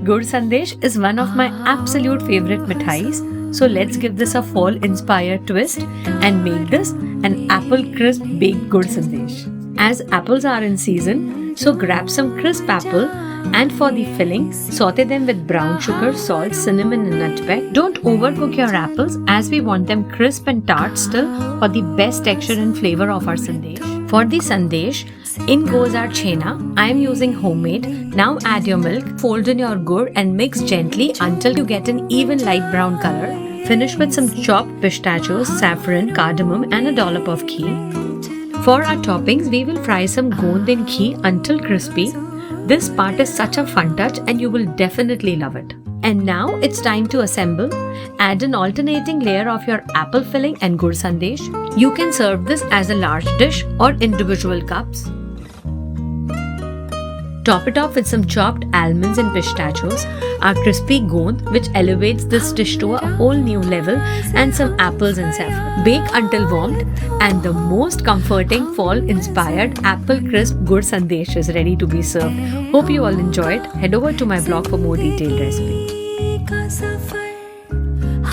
Gur Sandesh is one of my absolute favorite mithais, so let's give this a fall-inspired twist and make this an apple crisp baked gur sandesh. As apples are in season, so grab some crisp apple and for the filling, saute them with brown sugar, salt, cinnamon and nutmeg. Don't overcook your apples as we want them crisp and tart still for the best texture and flavor of our sandesh. For the sandesh, in goes our chena. I am using homemade. Now add your milk, fold in your gur and mix gently until you get an even light brown color. Finish with some chopped pistachios, saffron, cardamom and a dollop of ghee. For our toppings, we will fry some gond in ghee until crispy. This part is such a fun touch and you will definitely love it. And now it's time to assemble. Add an alternating layer of your apple filling and gur sandesh. You can serve this as a large dish or individual cups. Top it off with some chopped almonds and pistachios, our crispy gond which elevates this dish to a whole new level, and some apples and saffron. Bake until warmed and the most comforting fall-inspired apple crisp gur sandesh is ready to be served. Hope you all enjoyed. Head over to my blog for more detailed recipe.